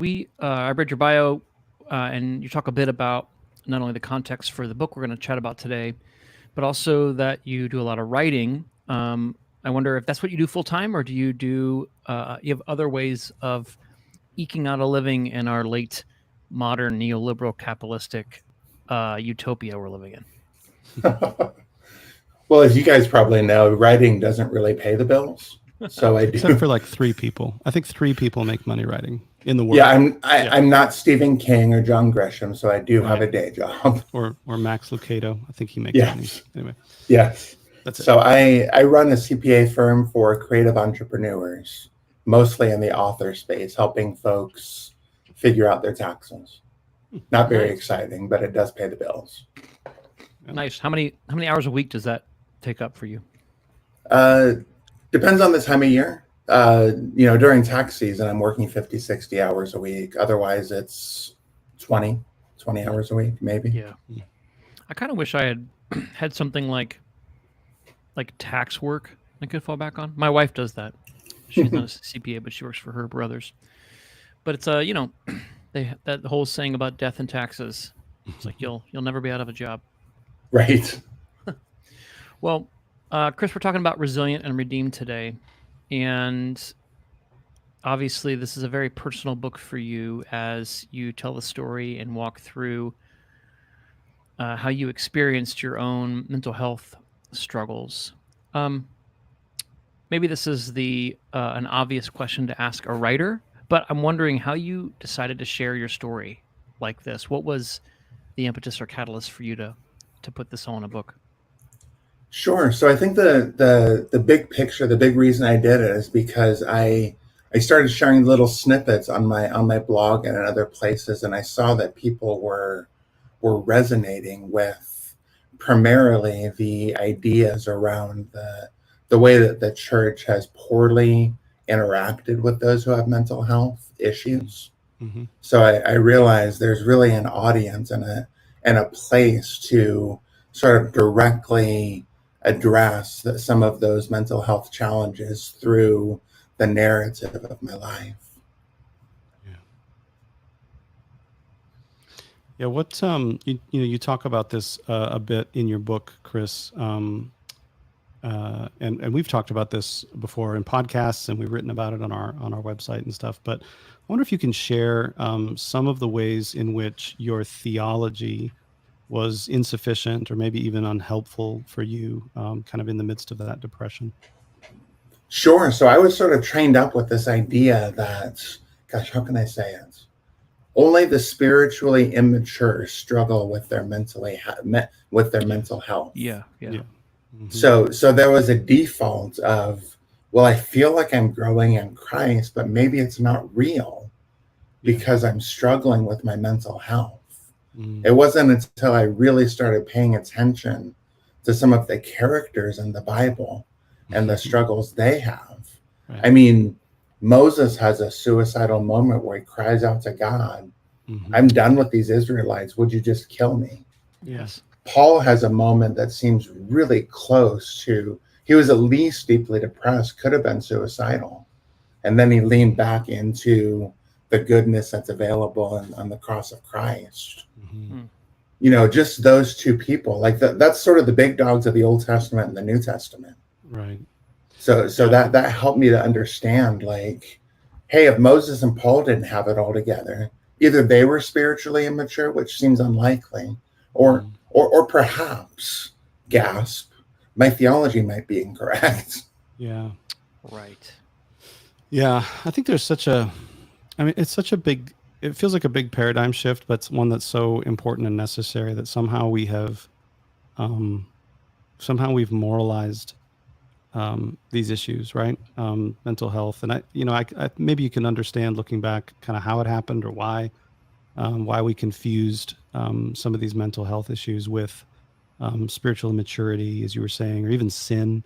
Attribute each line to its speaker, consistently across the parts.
Speaker 1: I read your bio, and you talk a bit about not only the context for the book we're going to chat about today, but also that you do a lot of writing. I wonder if that's what you do full time, or do you have other ways of eking out a living in our late modern neoliberal capitalistic utopia we're living in?
Speaker 2: Well, as you guys probably know, writing doesn't really pay the bills. So I
Speaker 3: Except for
Speaker 2: do.
Speaker 3: like 3 people. I think 3 people make money writing in the world.
Speaker 2: Yeah, I'm not Stephen King or John Grisham, so I do have
Speaker 3: Right.
Speaker 2: a day job.
Speaker 3: Or Max Lucado. I think he makes money.
Speaker 2: Yes.
Speaker 3: Anyway,
Speaker 2: Yes.
Speaker 3: that's it.
Speaker 2: So I run a CPA firm for creative entrepreneurs, mostly in the author space, helping folks figure out their taxes. Not very
Speaker 1: Nice.
Speaker 2: exciting, but it does pay the bills.
Speaker 1: Nice. How many hours a week does that take up for you?
Speaker 2: Depends on the time of year. During tax season, I'm working 50, 60 hours a week. Otherwise, it's 20 hours a week, maybe.
Speaker 1: Yeah. I kind of wish I had had something like tax work I could fall back on. My wife does that. She's not a CPA, but she works for her brothers. But it's that whole saying about death and taxes. It's like you'll never be out of a job.
Speaker 2: Right.
Speaker 1: Well, Chris, we're talking about resilient and redeemed today, and obviously this is a very personal book for you as you tell the story and walk through how you experienced your own mental health struggles. Maybe this is an obvious question to ask a writer, but I'm wondering how you decided to share your story like this. What was the impetus or catalyst for you to put this all in a book?
Speaker 2: Sure. So I think the big picture, the big reason I did it is because I started sharing little snippets on my blog and in other places, and I saw that people were resonating with primarily the ideas around the way that the church has poorly interacted with those who have mental health issues.
Speaker 3: Mm-hmm.
Speaker 2: So I realized there's really an audience and a place to sort of directly address some of those mental health challenges through the narrative of my life.
Speaker 3: Yeah. What you talk about this a bit in your book, Chris, and we've talked about this before in podcasts, and we've written about it on our website and stuff. But I wonder if you can share some of the ways in which your theology was insufficient or maybe even unhelpful for you, kind of in the midst of that depression.
Speaker 2: Sure. So I was sort of trained up with this idea that, gosh, how can I say it? Only the spiritually immature struggle with their mental health.
Speaker 1: Yeah.
Speaker 3: Mm-hmm.
Speaker 2: So there was a default of, well, I feel like I'm growing in Christ, but maybe it's not real because I'm struggling with my mental health.
Speaker 3: Mm.
Speaker 2: It wasn't until I really started paying attention to some of the characters in the Bible and the struggles they have.
Speaker 3: Right.
Speaker 2: I mean, Moses has a suicidal moment where he cries out to God,
Speaker 3: Mm-hmm.
Speaker 2: I'm done with these Israelites. Would you just kill me?
Speaker 1: Yes.
Speaker 2: Paul has a moment that seems really close to, he was at least deeply depressed, could have been suicidal. And then he leaned back into the goodness that's available on the cross of Christ.
Speaker 3: Mm-hmm.
Speaker 2: Just those two people, like that's sort of the big dogs of the Old Testament and the New Testament.
Speaker 3: Right.
Speaker 2: So that helped me to understand, like, hey, if Moses and Paul didn't have it all together, either they were spiritually immature, which seems unlikely, or perhaps, gasp, my theology might be incorrect.
Speaker 3: Yeah.
Speaker 1: Right.
Speaker 3: Yeah. I think there's it's such a big, it feels like a big paradigm shift, but it's one that's so important and necessary that somehow we've moralized these issues, right? Mental health. And I maybe you can understand looking back kind of how it happened or why we confused some of these mental health issues with spiritual immaturity, as you were saying, or even sin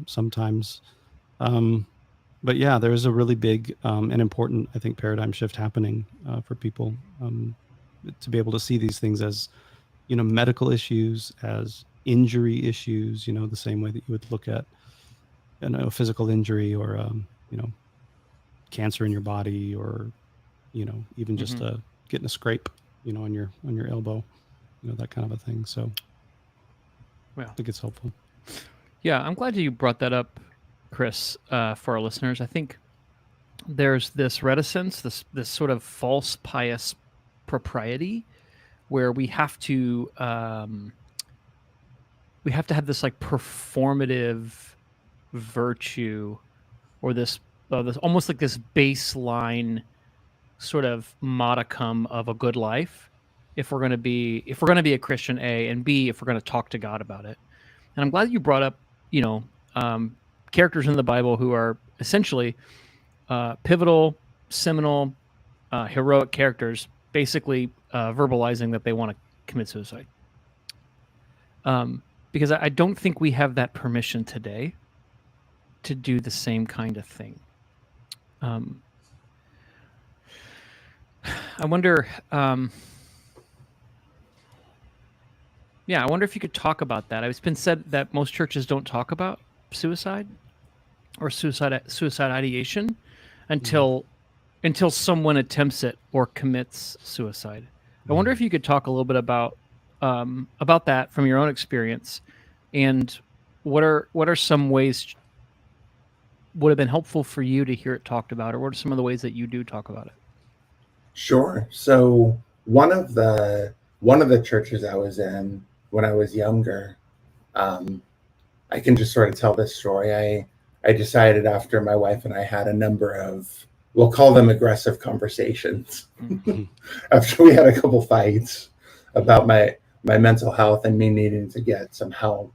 Speaker 3: sometimes. But yeah, there is a really big and important, I think, paradigm shift happening for people to be able to see these things as, medical issues, as injury issues, the same way that you would look at, physical injury or, cancer in your body or even just getting a scrape, on your elbow, that kind of a thing. So I think it's helpful.
Speaker 1: Yeah, I'm glad you brought that up, Chris, for our listeners. I think there's this reticence, this sort of false pious propriety where we have to have this like performative virtue, or this almost like this baseline sort of modicum of a good life if we're going to be a Christian, A, and B, if we're going to talk to God about it. And I'm glad you brought up characters in the Bible who are essentially pivotal, seminal, heroic characters, basically verbalizing that they want to commit suicide. Because I don't think we have that permission today to do the same kind of thing. I wonder. I wonder if you could talk about that. It's been said that most churches don't talk about suicide or suicide ideation until someone attempts it or commits suicide. I wonder if you could talk a little bit about that from your own experience, and what are some ways would have been helpful for you to hear it talked about, or what are some of the ways that you do talk about it?
Speaker 2: Sure. So one of the churches I was in when I was younger, I can just sort of tell this story. I decided after my wife and I had a number of, we'll call them aggressive conversations, after we had a couple fights about my mental health and me needing to get some help,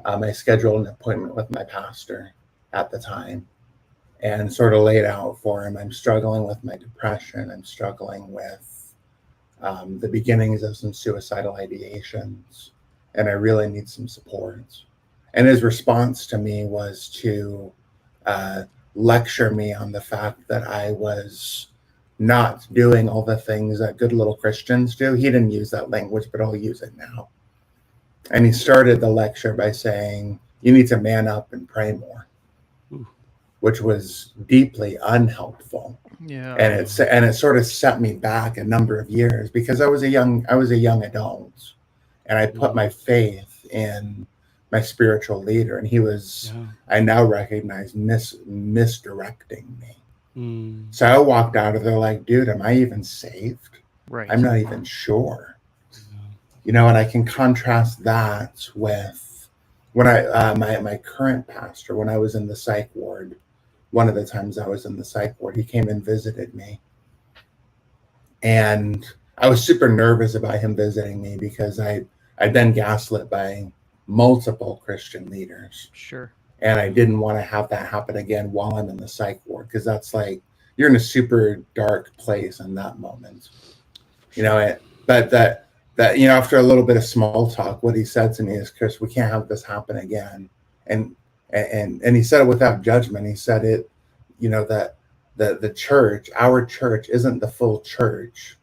Speaker 2: I scheduled an appointment with my pastor at the time and sort of laid out for him, I'm struggling with my depression. I'm struggling with the beginnings of some suicidal ideations, and I really need some support. And his response to me was to lecture me on the fact that I was not doing all the things that good little Christians do. He didn't use that language, but I'll use it now. And he started the lecture by saying, you need to man up and pray more, which was deeply unhelpful.
Speaker 1: Yeah.
Speaker 2: And it sort of set me back a number of years, because I was a young adult, and I put my faith in my spiritual leader, and he was, I now recognize, misdirecting me. So I walked out of there like, dude, am I even saved?
Speaker 1: Right.
Speaker 2: I'm not even sure. And I can contrast that with when my current pastor, when I was in the Psych Ward, one of the times I was in the Psych Ward, he came and visited me. And I was super nervous about him visiting me, because I'd been gaslit by multiple Christian leaders.
Speaker 1: Sure. And
Speaker 2: I didn't want to have that happen again while I'm in the Psych Ward, because that's like, you're in a super dark place in that moment. But that after a little bit of small talk, what he said to me is, Chris, we can't have this happen again. And he said it without judgment. He said it, that the church, our church, isn't the full church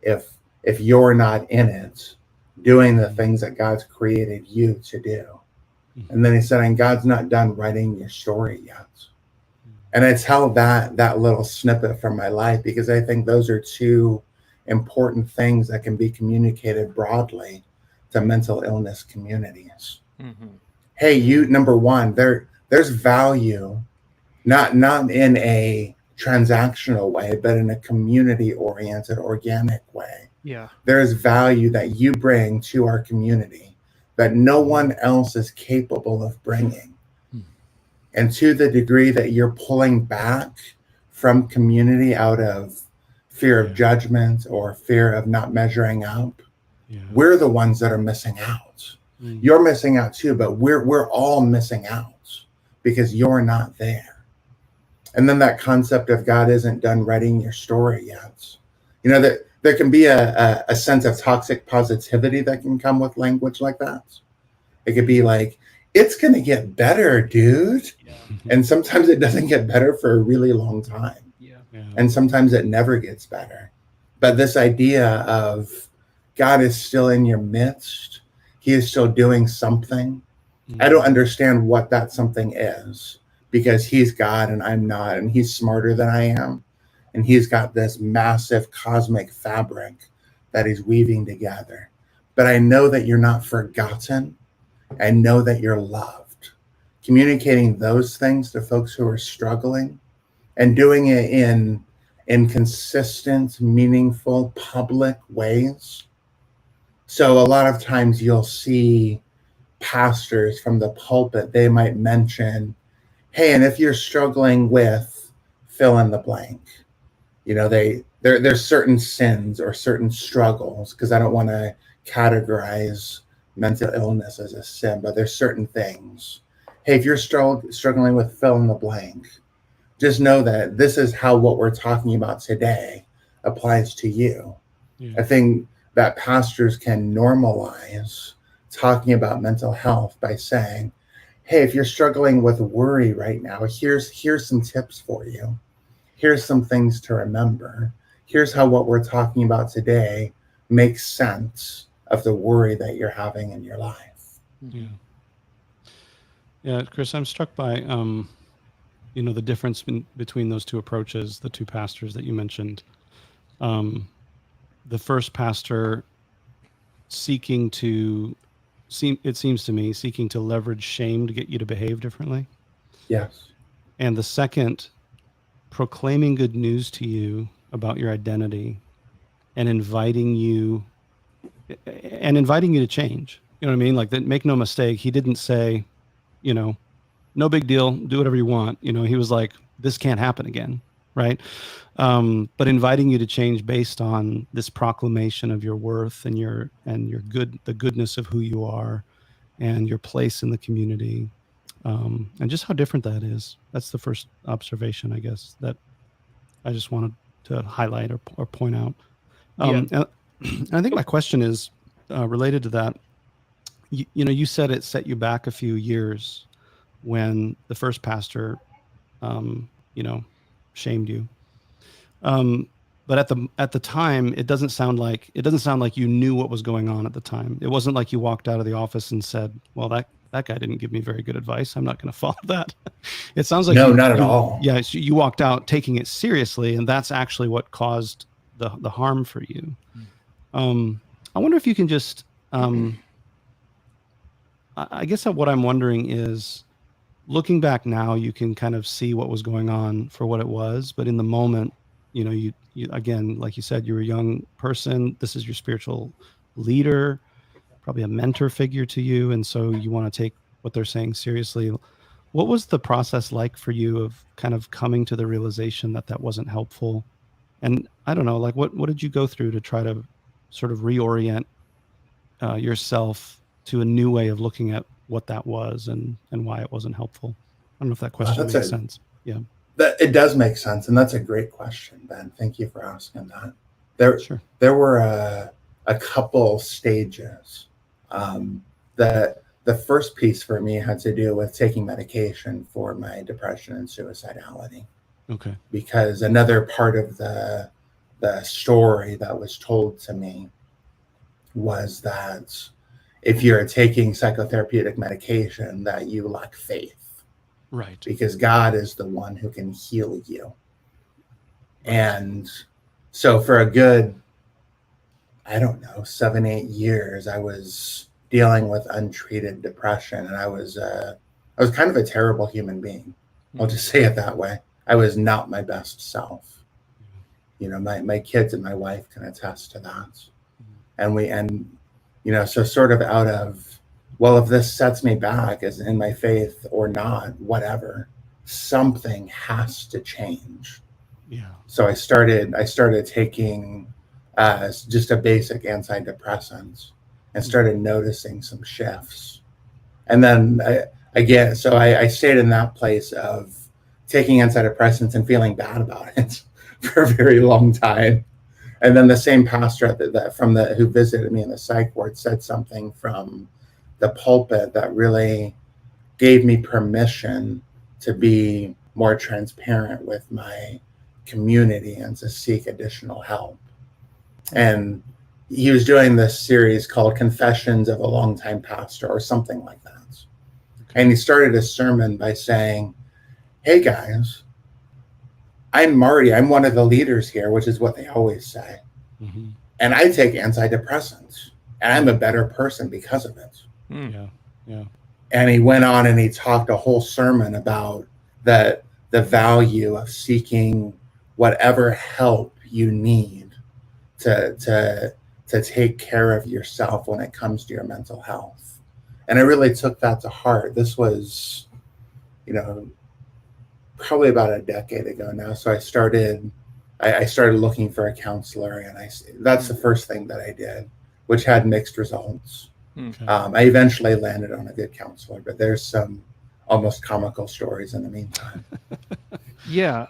Speaker 2: if you're not in it doing the things that God's created you to do. And then he said, and God's not done writing your story yet. And it's held that little snippet from my life, because I think those are two important things that can be communicated broadly to mental illness communities. Hey, number one, there's value, not in a transactional way, but in a community-oriented, organic way.
Speaker 1: Yeah.
Speaker 2: There's value that you bring to our community that no one else is capable of bringing. And to the degree that you're pulling back from community out of fear of judgment or fear of not measuring up, we're the ones that are missing out. You're missing out too, but we're all missing out because you're not there. And then that concept of God isn't done writing your story yet. That there can be a sense of toxic positivity that can come with language like that. It could be like, it's going to get better, dude. And sometimes it doesn't get better for a really long time. And sometimes it never gets better. But this idea of God is still in your midst. He is still doing something. I don't understand what that something is, because he's God and I'm not, and he's smarter than I am. and he's got this massive cosmic fabric that he's weaving together. But I know that you're not forgotten. I know that you're loved. Communicating those things to folks who are struggling and doing it in consistent, meaningful, public ways. So a lot of times you'll see pastors from the pulpit, they might mention, hey, and if you're struggling with fill in the blank, you know, there's certain sins or certain struggles, because I don't want to categorize mental illness as a sin, but there's certain things. Hey, if you're struggling with fill in the blank, just know that this is how what we're talking about today applies to you. Yeah. I think that pastors can normalize talking about mental health by saying, hey, if you're struggling with worry right now, here's some tips for you. Here's some things to remember. Here's how what we're talking about today makes sense of the worry that you're having in your life.
Speaker 3: Yeah. Yeah, Chris, I'm struck by, the difference between those two approaches, the two pastors that you mentioned. The first pastor seeking to leverage shame to get you to behave differently.
Speaker 2: Yes.
Speaker 3: And the second, proclaiming good news to you about your identity and inviting you to change. You know what I mean? Like, that, make no mistake, he didn't say, no big deal, do whatever you want. He was like, this can't happen again. Right. But inviting you to change based on this proclamation of your worth and the goodness of who you are and your place in the community. And just how different that is. That's the first observation, I guess, that I just wanted to highlight or point out. And I think my question is related to that. You said it set you back a few years when the first pastor, shamed you. But at the time, it doesn't sound like you knew what was going on at the time. It wasn't like you walked out of the office and said, well, that guy didn't give me very good advice. I'm not going to follow that. It sounds like
Speaker 2: not at all.
Speaker 3: Yeah. You walked out taking it seriously, and that's actually what caused the harm for you. I wonder if you can just, I guess what I'm wondering is, looking back now, you can kind of see what was going on for what it was, but in the moment, you again, like you said, you're a young person. This is your spiritual leader, probably a mentor figure to you, and so you want to take what they're saying seriously. What was the process like for you of kind of coming to the realization that wasn't helpful? And I don't know, like what did you go through to try to sort of reorient yourself to a new way of looking at what that was and why it wasn't helpful? I don't know if that question makes sense. Yeah.
Speaker 2: It does make sense, and that's a great question, Ben. Thank you for asking that. There were a couple stages. The first piece for me had to do with taking medication for my depression and suicidality.
Speaker 3: Okay.
Speaker 2: Because another part of the story that was told to me was that if you're taking psychotherapeutic medication, that you lack faith.
Speaker 3: Right.
Speaker 2: Because God is the one who can heal you. And so for a good, 7-8 years, I was dealing with untreated depression, and I was kind of a terrible human being. I'll just say it that way. I was not my best self. My kids and my wife can attest to that. So sort of out of, well, if this sets me back as in my faith or not, whatever, something has to change.
Speaker 3: Yeah. So
Speaker 2: I started taking just a basic antidepressant and started noticing some shifts. And then I stayed in that place of taking antidepressants and feeling bad about it for a very long time. And then the same pastor who visited me in the psych ward said something from the pulpit that really gave me permission to be more transparent with my community and to seek additional help. And he was doing this series called Confessions of a Longtime Pastor or something like that. Okay. And he started his sermon by saying, hey guys, I'm Marty. I'm one of the leaders here, which is what they always say.
Speaker 3: Mm-hmm.
Speaker 2: And I take antidepressants, and I'm a better person because of it.
Speaker 3: Yeah. Yeah.
Speaker 2: And he went on and he talked a whole sermon about the value of seeking whatever help you need to take care of yourself when it comes to your mental health. And I really took that to heart. This was, probably about a decade ago now. So I started looking for a counselor, and that's the first thing that I did, which had mixed results.
Speaker 3: Okay.
Speaker 2: I eventually landed on a good counselor, but there's some almost comical stories in the meantime.
Speaker 1: Yeah,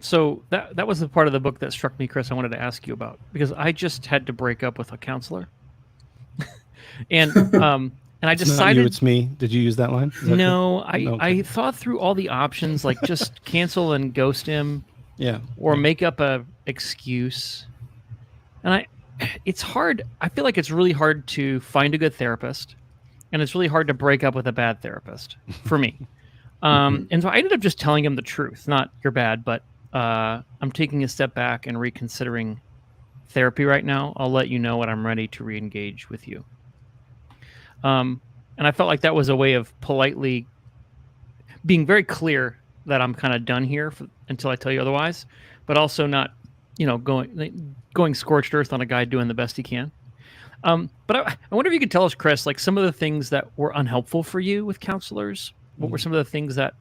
Speaker 1: so that was the part of the book that struck me, Chris. I wanted to ask you about, because I just had to break up with a counselor, and I
Speaker 3: It's
Speaker 1: decided,
Speaker 3: not you, it's me. Did you use that line? Is that
Speaker 1: no,
Speaker 3: Okay.
Speaker 1: I thought through all the options, like just cancel and ghost him,
Speaker 3: Yeah.
Speaker 1: or make up a excuse, and it's hard. I feel like it's really hard to find a good therapist, and it's really hard to break up with a bad therapist for me. And so I ended up just telling him the truth, not you're bad, but I'm taking a step back and reconsidering therapy right now. I'll let you know when I'm ready to re-engage with you. And I felt like that was a way of politely being very clear that I'm kind of done here until I tell you otherwise, but also not, going scorched earth on a guy doing the best he can. But I wonder if you could tell us, Chris, like some of the things that were unhelpful for you with counselors. What were some of the things that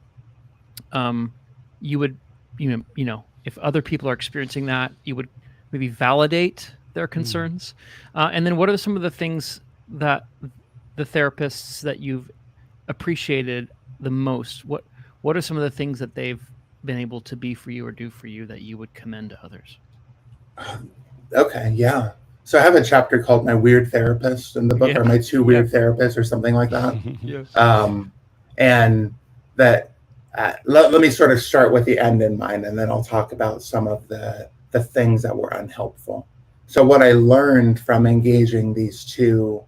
Speaker 1: you would, if other people are experiencing that, you would maybe validate their concerns? And then what are some of the things that the therapists that you've appreciated the most? What are some of the things that they've been able to be for you or do for you that you would commend to others?
Speaker 2: Okay, yeah. So I have a chapter called My Weird Therapist in the book, or My Two Weird Therapists, or something like that.
Speaker 3: Yes.
Speaker 2: And that let me sort of start with the end in mind, and then I'll talk about some of the things that were unhelpful. So what I learned from engaging these two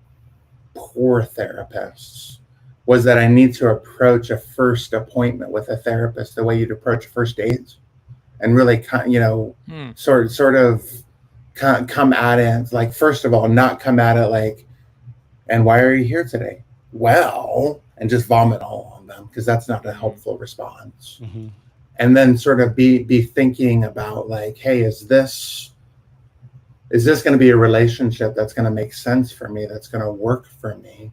Speaker 2: poor therapists was that I need to approach a first appointment with a therapist the way you'd approach a first date, and really, sort of come at it like, first of all, not come at it like, and why are you here today? Well, and just vomit all on them, because that's not a helpful response.
Speaker 3: Mm-hmm.
Speaker 2: And then sort of be thinking about like, hey, is this going to be a relationship that's going to make sense for me, that's going to work for me?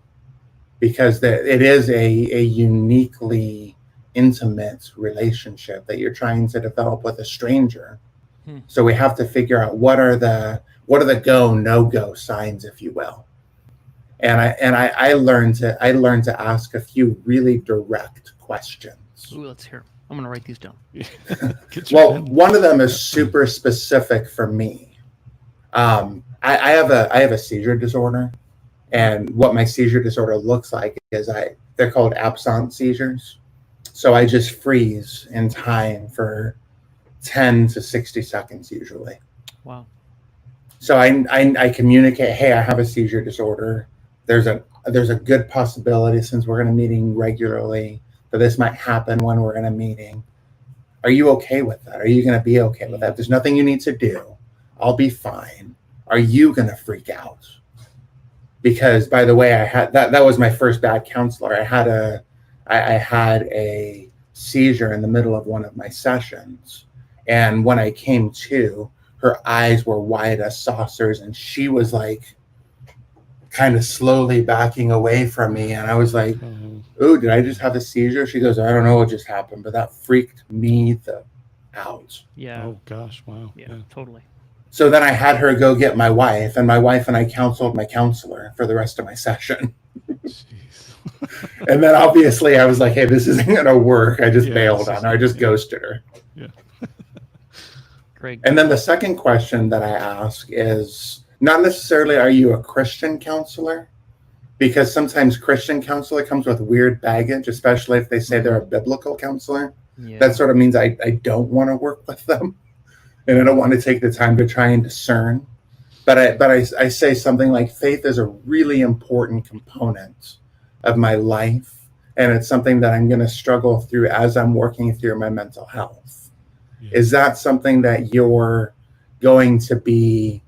Speaker 2: Because it is a uniquely intimate relationship that you're trying to develop with a stranger. So we have to figure out what are the go, no go signs, if you will. And I learned to ask a few really direct questions.
Speaker 1: Ooh, let's hear. I'm going to write these down.
Speaker 2: Well, one of them is super specific for me. I have a seizure disorder, and what my seizure disorder looks like is they're called absent seizures. So I just freeze in time for 10 to 60 seconds usually.
Speaker 1: Wow.
Speaker 2: So I communicate, hey, I have a seizure disorder. There's a good possibility, since we're going to meeting regularly, that this might happen when we're in a meeting. Are you okay with that? Are you going to be okay with that? There's nothing you need to do. I'll be fine. Are you going to freak out? Because, by the way, I had that was my first bad counselor. I had a seizure in the middle of one of my sessions. And when I came to, her eyes were wide as saucers, and she was like kind of slowly backing away from me. And I was like, "Oh, did I just have a seizure?" She goes, "I don't know what just happened, but that freaked me out."
Speaker 1: Yeah.
Speaker 3: Oh gosh, wow.
Speaker 1: Yeah, totally.
Speaker 2: So then I had her go get my wife, and my wife and I counseled my counselor for the rest of my session. And then obviously I was like, hey, this isn't going to work. I just bailed on her. I just ghosted her.
Speaker 3: Yeah.
Speaker 1: Great.
Speaker 2: And then the second question that I ask is not necessarily, are you a Christian counselor? Because sometimes Christian counselor comes with weird baggage, especially if they say they're a biblical counselor.
Speaker 1: Yeah.
Speaker 2: That sort of means I don't want to work with them. And I don't want to take the time to try and discern. But I say something like, faith is a really important component of my life. And it's something that I'm going to struggle through as I'm working through my mental health. Is that something that you're going to be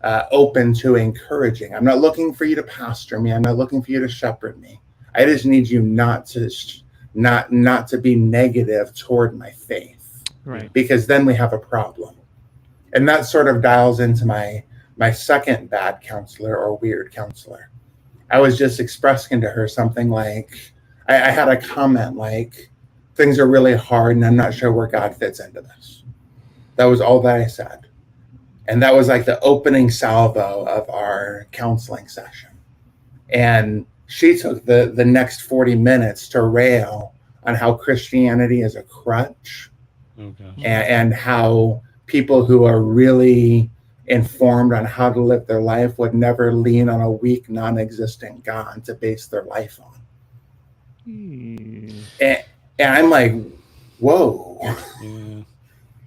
Speaker 2: open to encouraging? I'm not looking for you to pastor me. I'm not looking for you to shepherd me. I just need you not to be negative toward my faith,
Speaker 1: Right.
Speaker 2: because then we have a problem. And that sort of dials into my second bad counselor or weird counselor. I was just expressing to her something like, I had a comment like, things are really hard and I'm not sure where God fits into this. That was all that I said. And that was like the opening salvo of our counseling session. And she took the next 40 minutes to rail on how Christianity is a crutch, and how people who are really informed on how to live their life would never lean on a weak, non-existent God to base their life on. And I'm like, whoa.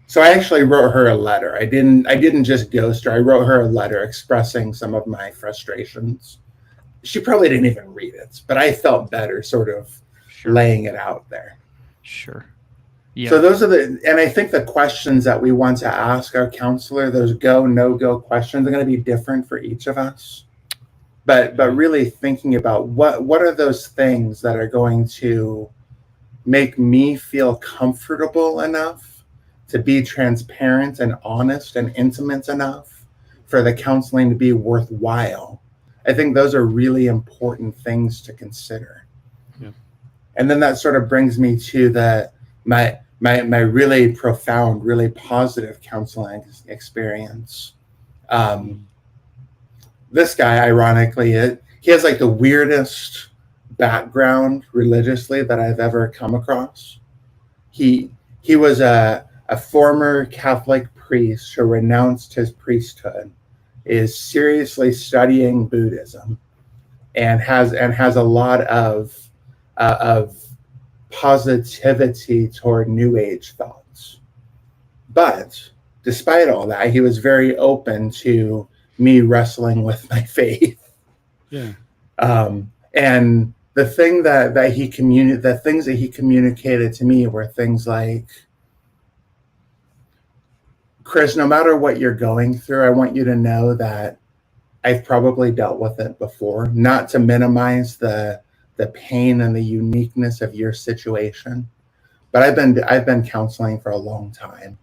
Speaker 2: So I actually wrote her a letter. I didn't just ghost her. I wrote her a letter expressing some of my frustrations. She probably didn't even read it, but I felt better sort of laying it out there.
Speaker 1: Sure. Yeah.
Speaker 2: So those are and I think the questions that we want to ask our counselor, those go, no-go questions, are going to be different for each of us. But really thinking about what are those things that are going to make me feel comfortable enough to be transparent and honest and intimate enough for the counseling to be worthwhile. I think those are really important things to consider.
Speaker 3: Yeah.
Speaker 2: And then that sort of brings me to my really profound, really positive counseling experience. This guy, ironically, he has like the weirdest background religiously that I've ever come across. He was a former Catholic priest who renounced his priesthood, is seriously studying Buddhism, and has a lot of positivity toward New Age thoughts. But despite all that, he was very open to me wrestling with my faith.
Speaker 3: Yeah.
Speaker 2: And the things that he communicated to me were things like, Chris, no matter what you're going through, I want you to know that I've probably dealt with it before, not to minimize the pain and the uniqueness of your situation. But I've been counseling for a long time.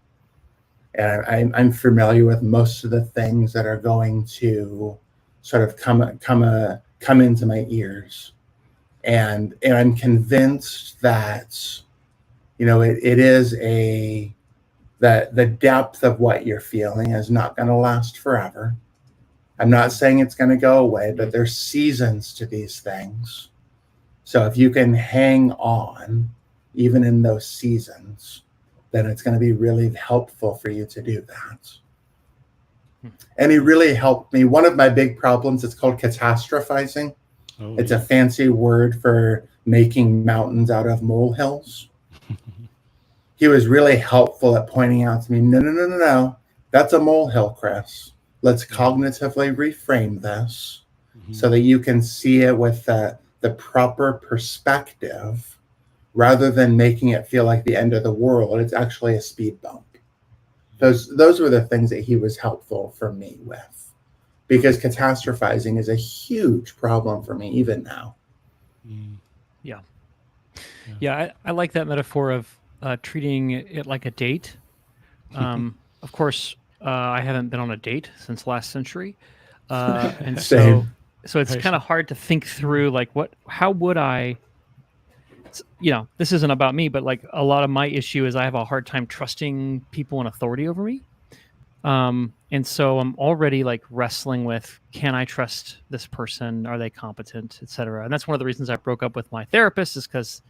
Speaker 2: And I'm familiar with most of the things that are going to sort of come into my ears. And I'm convinced that, it is the depth of what you're feeling is not going to last forever. I'm not saying it's going to go away, but there's seasons to these things. So if you can hang on, even in those seasons, then it's going to be really helpful for you to do that. And he really helped me. One of my big problems is called catastrophizing. It's a fancy word for making mountains out of molehills. He was really helpful at pointing out to me, no, that's a molehill, Chris. Let's cognitively reframe this so that you can see it with the proper perspective, rather than making it feel like the end of the world. It's actually a speed bump. Those were the things that he was helpful for me with, because catastrophizing is a huge problem for me even now.
Speaker 1: Yeah, I like that metaphor of treating it like a date. Of course, I haven't been on a date since last century, and so it's kind of hard to think through like how would I. This isn't about me, but like a lot of my issue is I have a hard time trusting people in authority over me. And so I'm already like wrestling with, can I trust this person? Are they competent, et cetera? And that's one of the reasons I broke up with my therapist, is because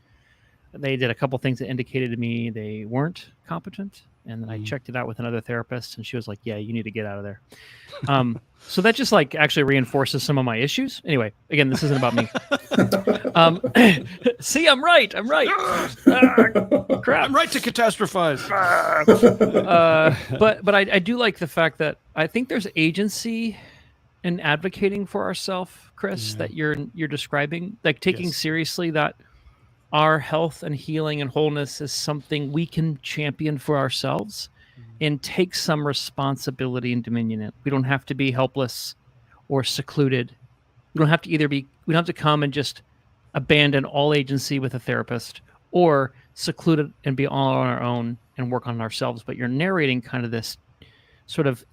Speaker 1: they did a couple things that indicated to me they weren't competent. And then I checked it out with another therapist, and she was like, yeah, you need to get out of there. So that just like actually reinforces some of my issues. Anyway, again, this isn't about me. See, I'm right. Crap.
Speaker 3: I'm right to catastrophize.
Speaker 1: But I do like the fact that I think there's agency in advocating for ourselves, Chris, that you're describing, like taking seriously that our health and healing and wholeness is something we can champion for ourselves and take some responsibility and dominion in. We don't have to be helpless or secluded. We don't have to we don't have to come and just abandon all agency with a therapist, or secluded and be all on our own and work on ourselves. But you're narrating kind of this sort of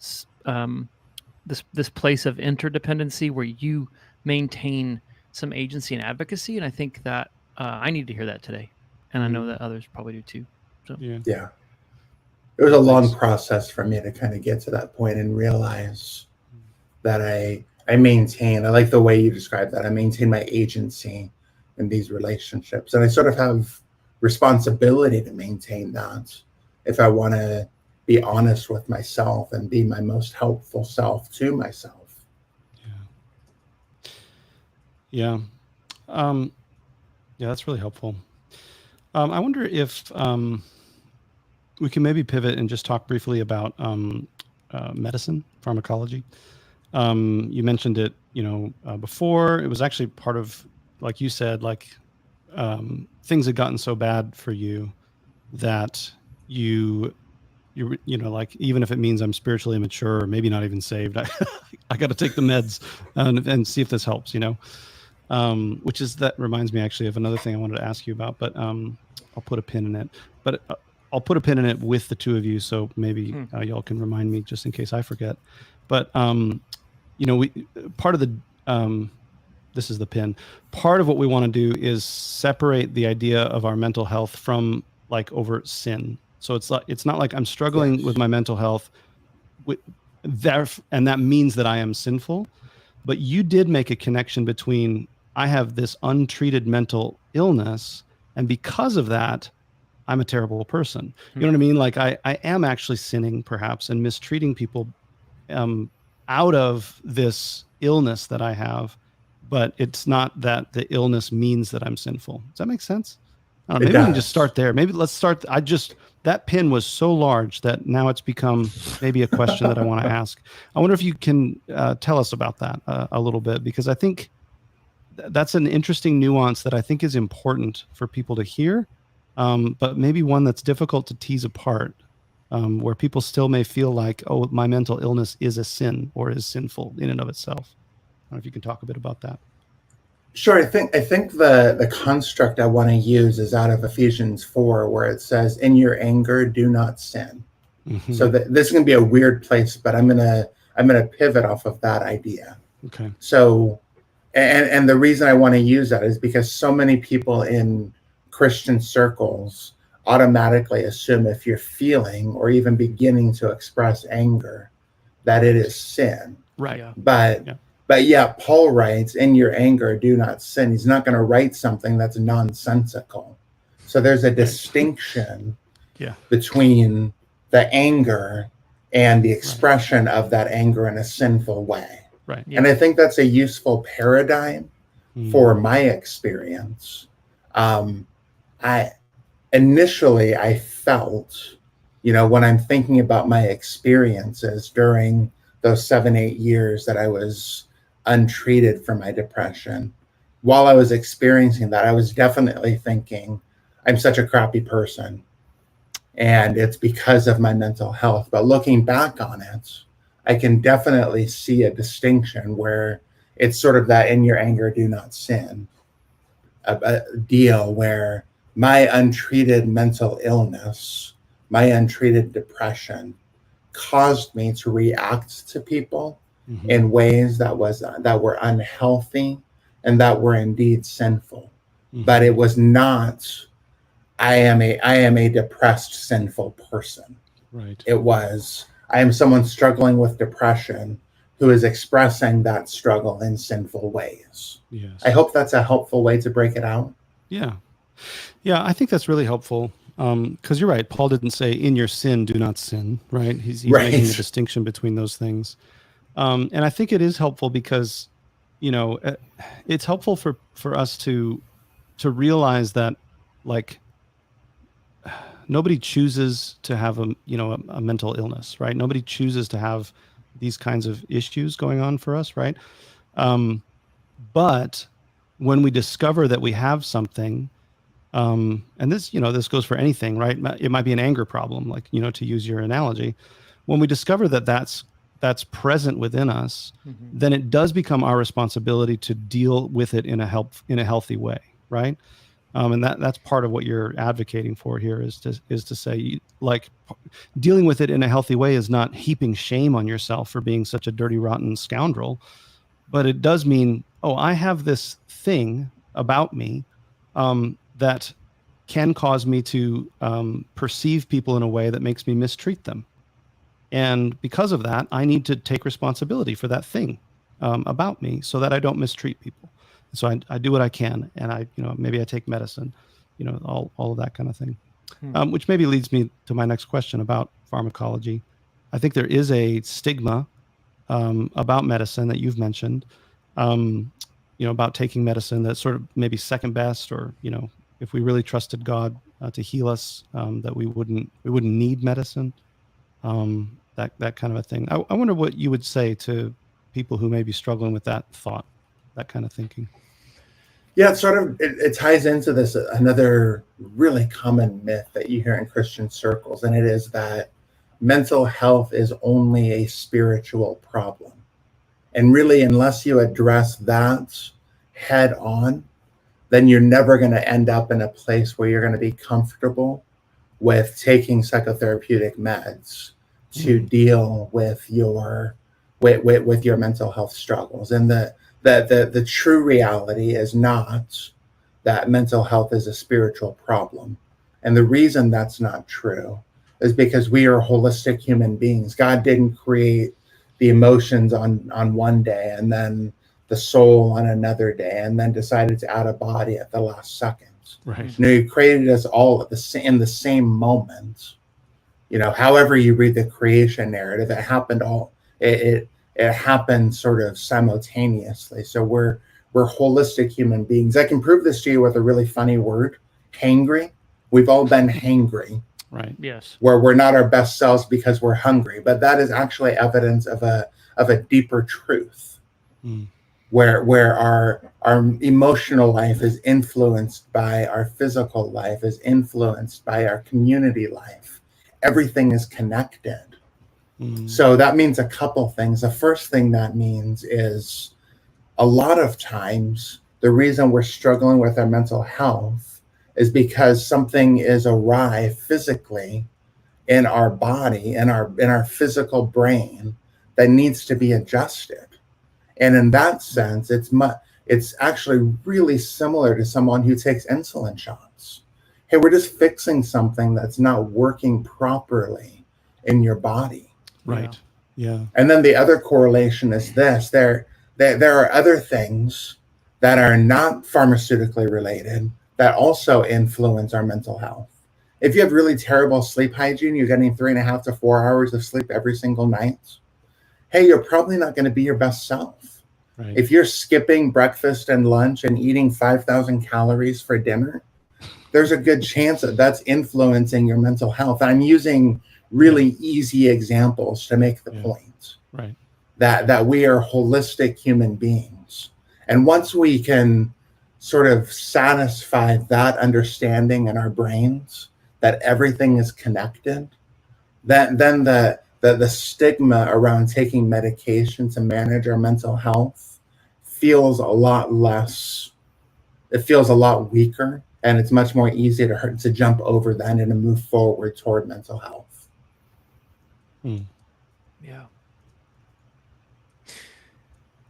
Speaker 1: this place of interdependency where you maintain some agency and advocacy, and I think that I need to hear that today, and I know that others probably do too. So
Speaker 2: yeah, it was a long process for me to kind of get to that point and realize that I maintain. I like the way you described that. I maintain my agency in these relationships, and I sort of have responsibility to maintain that if I want to be honest with myself and be my most helpful self to myself.
Speaker 3: Yeah. Yeah, that's really helpful. I wonder if we can maybe pivot and just talk briefly about medicine, pharmacology. You mentioned it, before. It was actually part of, like you said, things had gotten so bad for you that you like, even if it means I'm spiritually immature or maybe not even saved, I got to take the meds and see if this helps, that reminds me actually of another thing I wanted to ask you about, but I'll put a pin in it. But I'll put a pin in it with the two of you, so maybe y'all can remind me just in case I forget. But part of the this is the pin. Part of what we want to do is separate the idea of our mental health from overt sin. So it's not like I'm struggling with my mental health, and that means that I am sinful. But you did make a connection between I have this untreated mental illness, and because of that, I'm a terrible person. You know what I mean? Like I am actually sinning perhaps and mistreating people out of this illness that I have, but it's not that the illness means that I'm sinful. Does that make sense? I don't know, maybe we can just start there. Maybe let's start. That pin was so large that now it's become maybe a question that I want to ask. I wonder if you can tell us about that a little bit, because I think that's an interesting nuance that I think is important for people to hear, but maybe one that's difficult to tease apart, where people still may feel like, oh, my mental illness is a sin or is sinful in and of itself. I don't know if you can talk a bit about that.
Speaker 2: Sure. I think the construct I want to use is out of Ephesians 4, where it says, "In your anger, do not sin." Mm-hmm. So this is going to be a weird place, but I'm gonna pivot off of that idea.
Speaker 3: Okay.
Speaker 2: So, and the reason I want to use that is because so many people in Christian circles automatically assume if you're feeling or even beginning to express anger, that it is sin.
Speaker 3: Right. Yeah.
Speaker 2: But yeah, Paul writes, "In your anger, do not sin." He's not going to write something that's nonsensical. So there's a distinction between the anger and the expression of that anger in a sinful way.
Speaker 3: Right. Yeah.
Speaker 2: And I think that's a useful paradigm for my experience. I felt, when I'm thinking about my experiences during those 7-8 years that I was untreated for my depression, while I was experiencing that, I was definitely thinking, I'm such a crappy person, and it's because of my mental health. But looking back on it, I can definitely see a distinction where it's sort of that "in your anger, do not sin" a deal, where my untreated mental illness, my untreated depression, caused me to react to people in ways that were unhealthy and that were indeed sinful. But it was not, I am a depressed, sinful person.
Speaker 3: Right.
Speaker 2: It was, I am someone struggling with depression who is expressing that struggle in sinful ways.
Speaker 3: Yes.
Speaker 2: I hope that's a helpful way to break it out.
Speaker 3: Yeah. Yeah, I think that's really helpful. Because you're right. Paul didn't say, "In your sin, do not sin." Right. He's making a distinction between those things. And I think it is helpful because, it's helpful for us to realize that, nobody chooses to have a mental illness, right? Nobody chooses to have these kinds of issues going on for us, right? But when we discover that we have something, And this, this goes for anything, right? It might be an anger problem, like, to use your analogy. When we discover that that's present within us, then it does become our responsibility to deal with it in a healthy way, right? And that's part of what you're advocating for here is to say, like, dealing with it in a healthy way is not heaping shame on yourself for being such a dirty, rotten scoundrel, but it does mean, oh, I have this thing about me that can cause me to perceive people in a way that makes me mistreat them. And because of that, I need to take responsibility for that thing about me so that I don't mistreat people. So I do what I can, and I maybe I take medicine, all of that kind of thing, which maybe leads me to my next question about pharmacology. I think there is a stigma about medicine that you've mentioned, about taking medicine that's sort of maybe second best, or if we really trusted God to heal us, that we wouldn't need medicine, that kind of a thing. I wonder what you would say to people who may be struggling with that thought, that kind of thinking.
Speaker 2: Yeah, it ties into this another really common myth that you hear in Christian circles, and it is that mental health is only a spiritual problem. And really, unless you address that head on, then you're never going to end up in a place where you're going to be comfortable with taking psychotherapeutic meds to deal with your mental health struggles. And the true reality is not that mental health is a spiritual problem. And the reason that's not true is because we are holistic human beings. God didn't create the emotions on one day and then the soul on another day and then decided to add a body at the last second.
Speaker 3: Right.
Speaker 2: He created us all in the same moment. However you read the creation narrative, it happened it happened sort of simultaneously. So we're holistic human beings. I can prove this to you with a really funny word: hangry. We've all been hangry.
Speaker 3: Right.
Speaker 1: Yes.
Speaker 2: Where we're not our best selves because we're hungry, but that is actually evidence of a deeper truth, where our emotional life is influenced by our physical life, is influenced by our community life. Everything is connected. So that means a couple things. The first thing that means is a lot of times the reason we're struggling with our mental health is because something is awry physically in our body, in our physical brain, that needs to be adjusted. And in that sense, it's actually really similar to someone who takes insulin shots. Hey, we're just fixing something that's not working properly in your body.
Speaker 3: Right. Yeah.
Speaker 2: And then the other correlation is this: there are other things that are not pharmaceutically related that also influence our mental health. If you have really terrible sleep hygiene, you're getting 3.5 to 4 hours of sleep every single night, hey, you're probably not going to be your best self.
Speaker 3: Right.
Speaker 2: If you're skipping breakfast and lunch and eating 5,000 calories for dinner, there's a good chance that that's influencing your mental health. I'm using really easy examples to make the point that we are holistic human beings. And once we can sort of satisfy that understanding in our brains that everything is connected, then the stigma around taking medication to manage our mental health feels a lot less, it feels a lot weaker, and it's much more easy to jump over then and to move forward toward mental health.
Speaker 1: Yeah.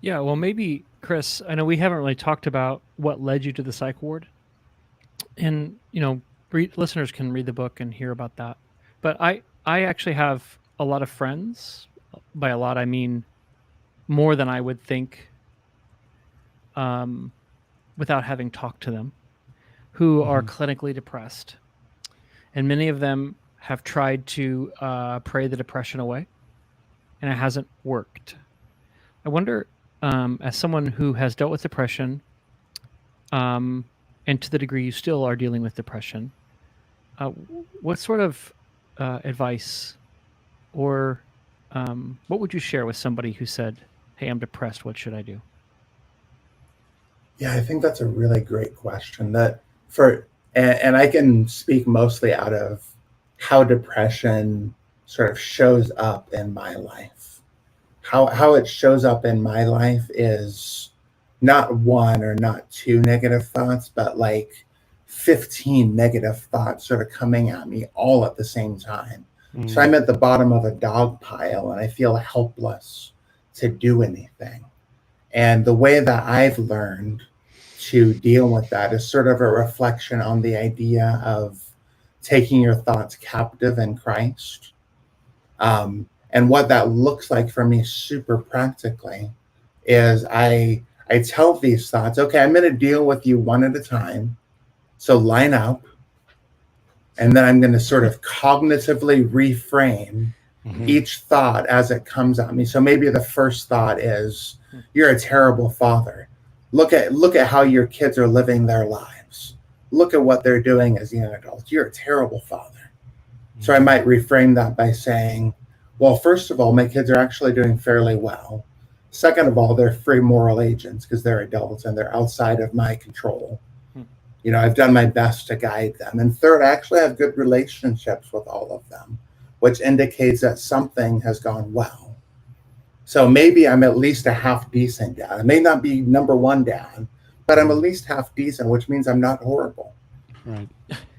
Speaker 1: Yeah, well, maybe, Chris, I know we haven't really talked about what led you to the Psych Ward. And, listeners can read the book and hear about that. But I actually have a lot of friends. By a lot, I mean more than I would think without having talked to them, who are clinically depressed. And many of them have tried to pray the depression away, and it hasn't worked. I wonder, as someone who has dealt with depression, and to the degree you still are dealing with depression, what sort of advice or what would you share with somebody who said, hey, I'm depressed, what should I do?
Speaker 2: Yeah, I think that's a really great question. That for And I can speak mostly out of how depression sort of shows up in my life. How it shows up in my life is not one or not two negative thoughts, but like 15 negative thoughts sort of coming at me all at the same time. So I'm at the bottom of a dog pile and I feel helpless to do anything. And the way that I've learned to deal with that is sort of a reflection on the idea of taking your thoughts captive in Christ. And what that looks like for me super practically is I tell these thoughts, okay, I'm going to deal with you one at a time. So line up. And then I'm going to sort of cognitively reframe each thought as it comes at me. So maybe the first thought is, you're a terrible father. Look at how your kids are living their lives. Look at what they're doing as young adults. You're a terrible father. So I might reframe that by saying, well, first of all, my kids are actually doing fairly well. Second of all, they're free moral agents because they're adults and they're outside of my control. You know, I've done my best to guide them. And third, I actually have good relationships with all of them, which indicates that something has gone well. So maybe I'm at least a half decent dad. I may not be number one dad, but I'm at least half decent, which means I'm not horrible.
Speaker 3: Right.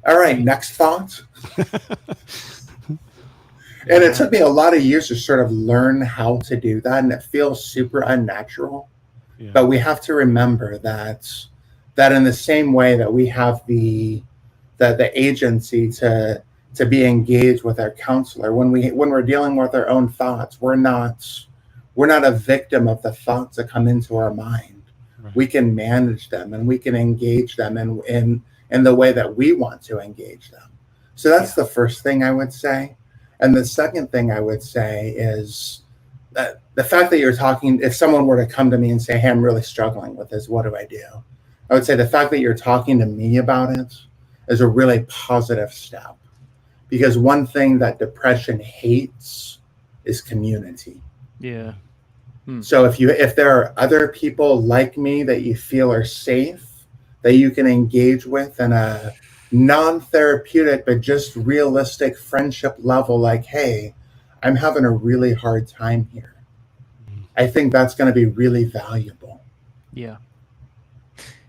Speaker 2: All right, next thought. And it took me a lot of years to sort of learn how to do that. And it feels super unnatural. Yeah. But we have to remember that in the same way that we have the agency to be engaged with our counselor, when we're dealing with our own thoughts, we're not a victim of the thoughts that come into our mind. Right. We can manage them and we can engage them in the way that we want to engage them. So that's the first thing I would say. And the second thing I would say is that the fact that you're talking, if someone were to come to me and say, hey, I'm really struggling with this, what do I do? I would say the fact that you're talking to me about it is a really positive step, because one thing that depression hates is community.
Speaker 1: Yeah.
Speaker 2: So if there are other people like me that you feel are safe, that you can engage with in a non-therapeutic but just realistic friendship level, like, hey, I'm having a really hard time here, I think that's going to be really valuable.
Speaker 1: Yeah.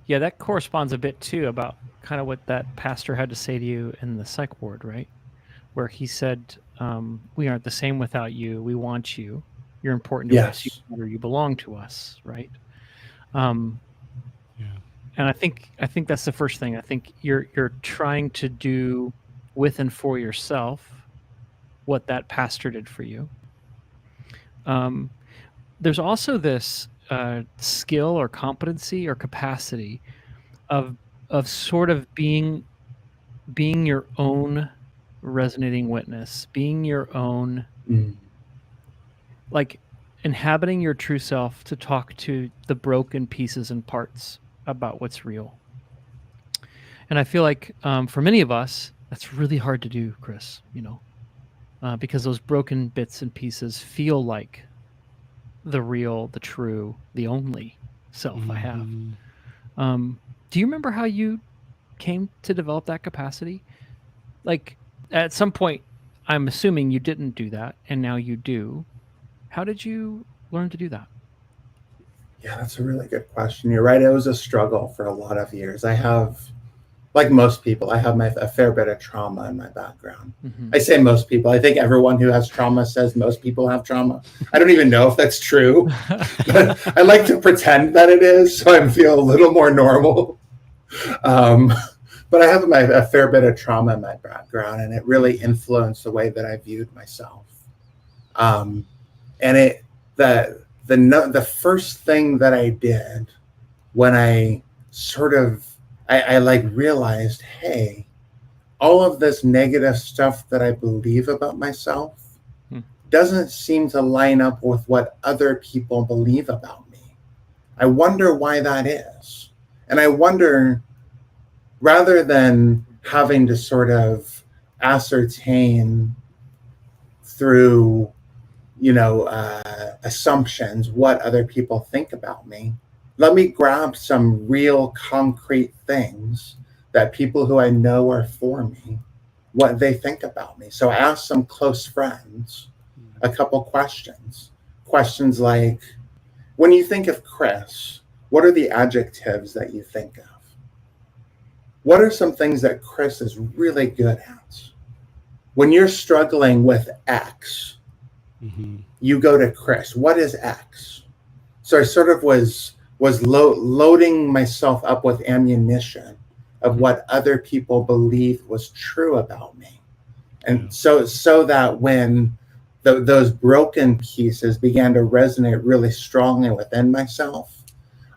Speaker 1: Yeah, that corresponds a bit too about kind of what that pastor had to say to you in the psych ward, right? Where he said, we aren't the same without you. We want you. You're important to us. You belong to us, right? And I think that's the first thing. I think you're trying to do with and for yourself what that pastor did for you. There's also this skill or competency or capacity of sort of being your own resonating witness, being your own, like inhabiting your true self to talk to the broken pieces and parts about what's real. And I feel like for many of us, that's really hard to do, Chris, because those broken bits and pieces feel like the real, the true, the only self I have. Do you remember how you came to develop that capacity? Like at some point, I'm assuming you didn't do that and now you do. How did you learn to do that?
Speaker 2: Yeah, that's a really good question. You're right. It was a struggle for a lot of years. I have, like most people, I have a fair bit of trauma in my background. I say most people. I think everyone who has trauma says most people have trauma. I don't even know if that's true, but I like to pretend that it is, so I feel a little more normal. But I have a fair bit of trauma in my background, and it really influenced the way that I viewed myself. And the first thing that I did when I sort of I realized, hey, all of this negative stuff that I believe about myself doesn't seem to line up with what other people believe about me. I wonder why that is. And I wonder, rather than having to sort of ascertain through, assumptions what other people think about me, let me grab some real concrete things that people who I know are for me, what they think about me. So I asked some close friends a couple questions. Questions like, when you think of Chris, what are the adjectives that you think of? What are some things that Chris is really good at? When you're struggling with X, you go to Chris. What is X? So I sort of was loading myself up with ammunition of what other people believed was true about me. And so that when those broken pieces began to resonate really strongly within myself,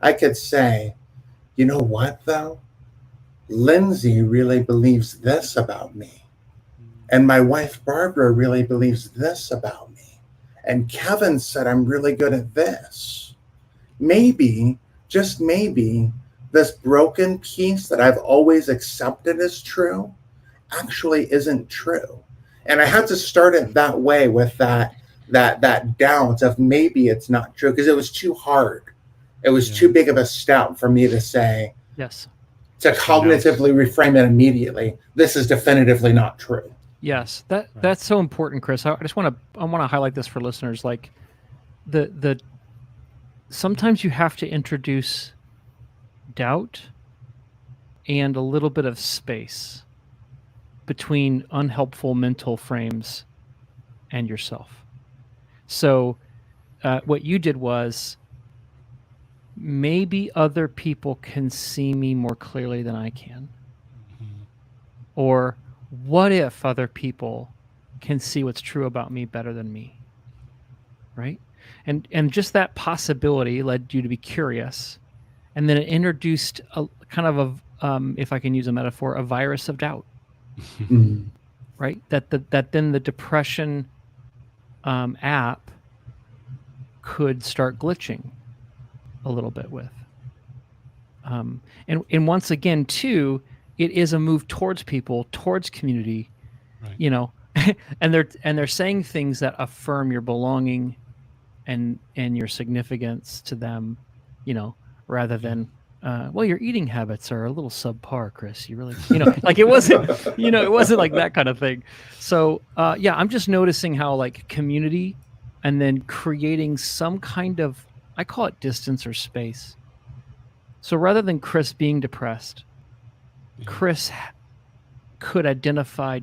Speaker 2: I could say, you know what, though? Lindsay really believes this about me. And my wife, Barbara, really believes this about me. And Kevin said I'm really good at this. Maybe, just maybe, this broken piece that I've always accepted as true actually isn't true. And I had to start it that way, with that doubt of maybe it's not true, because it was too hard. It was too big of a step for me to say,
Speaker 1: yes,
Speaker 2: to cognitively reframe it immediately. This is definitively not true.
Speaker 1: Yes, that's so important, Chris. I want to highlight this for listeners. Like the sometimes you have to introduce doubt and a little bit of space between unhelpful mental frames and yourself. So what you did was, maybe other people can see me more clearly than I can. Or what if other people can see what's true about me better than me? Right? And just that possibility led you to be curious. And then it introduced a kind of if I can use a metaphor, a virus of doubt. Right? That then the depression app could start glitching a little bit with. And once again, too, it is a move towards people, towards community, right. You know, and they're saying things that affirm your belonging and your significance to them, you know, rather than, well, your eating habits are a little subpar, Chris. You really, you know, like it wasn't like that kind of thing. So, yeah, I'm just noticing how like community and then creating some kind of, I call it distance or space. So rather than Chris being depressed, Chris could identify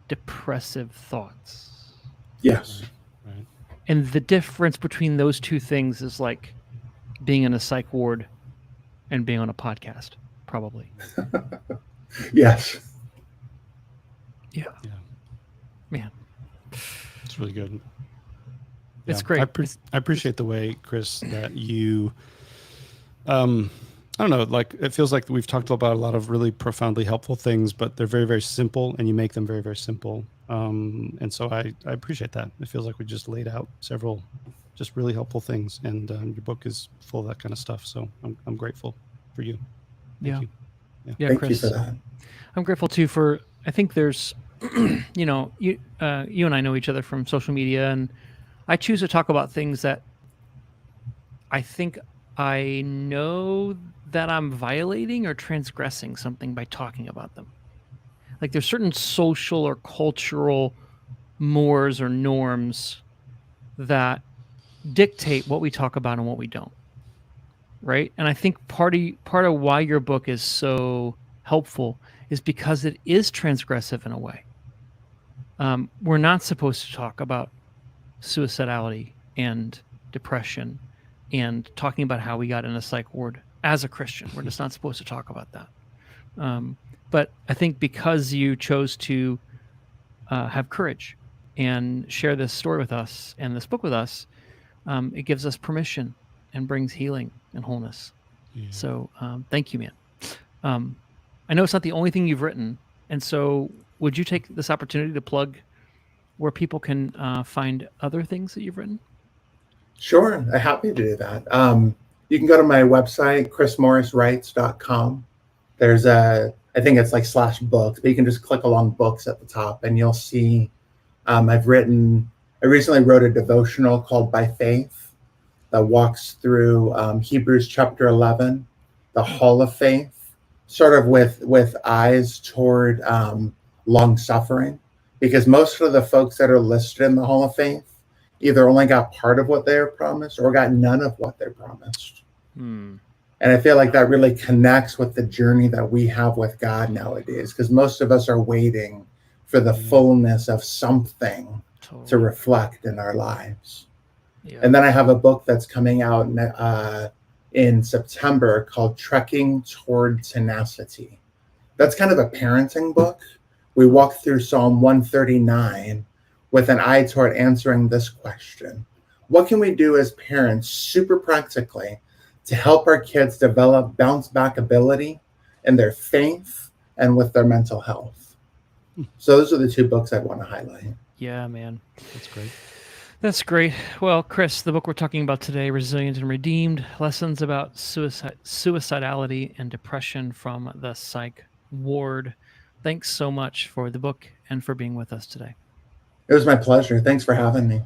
Speaker 1: depressive thoughts.
Speaker 2: Yes.
Speaker 3: Right.
Speaker 1: And the difference between those two things is like being in a psych ward and being on a podcast, probably.
Speaker 2: Yes.
Speaker 1: Yeah. Man.
Speaker 3: It's really good.
Speaker 1: It's great.
Speaker 3: I appreciate the way, Chris, that you, I don't know, like it feels like we've talked about a lot of really profoundly helpful things, but they're very, very simple, and you make them very, very simple. And so I appreciate that. It feels like we just laid out several just really helpful things, and your book is full of that kind of stuff. So I'm grateful for you. Thank you.
Speaker 1: Yeah,
Speaker 2: Thank
Speaker 1: Chris.
Speaker 2: you for that.
Speaker 1: I'm grateful too for, I think there's, you know, you and I know each other from social media, and I choose to talk about things that I think I know that I'm violating or transgressing something by talking about them. Like there's certain social or cultural mores or norms that dictate what we talk about and what we don't. Right? And I think part of why your book is so helpful is because it is transgressive in a way. We're not supposed to talk about suicidality and depression and talking about how we got in a psych ward as a Christian. We're just not supposed to talk about that. But I think because you chose to have courage and share this story with us and this book with us, it gives us permission and brings healing and wholeness. Yeah. So thank you, man. I know it's not the only thing you've written. And so would you take this opportunity to plug where people can find other things that you've written?
Speaker 2: Sure. I'm happy to do that. You can go to my website, chrismorriswrites.com. There's I think it's like /books, but you can just click along books at the top and you'll see I recently wrote a devotional called By Faith that walks through Hebrews chapter 11, the Hall of Faith, sort of with eyes toward long suffering, because most of the folks that are listed in the Hall of Faith either only got part of what they were promised or got none of what they're promised. And I feel like that really connects with the journey that we have with God nowadays, because most of us are waiting for the fullness of something to reflect in our lives. And then I have a book that's coming out in September called Trekking Toward Tenacity. That's kind of a parenting book. We walk through Psalm 139 with an eye toward answering this question. What can we do as parents super practically to help our kids develop bounce back ability in their faith and with their mental health? So those are the two books I want to highlight.
Speaker 1: Yeah, man.
Speaker 3: That's great.
Speaker 1: That's great. Well, Chris, the book we're talking about today, Resilient and Redeemed, Lessons about Suicidality and Depression from the Psych Ward. Thanks so much for the book and for being with us today.
Speaker 2: It was my pleasure. Thanks for having me.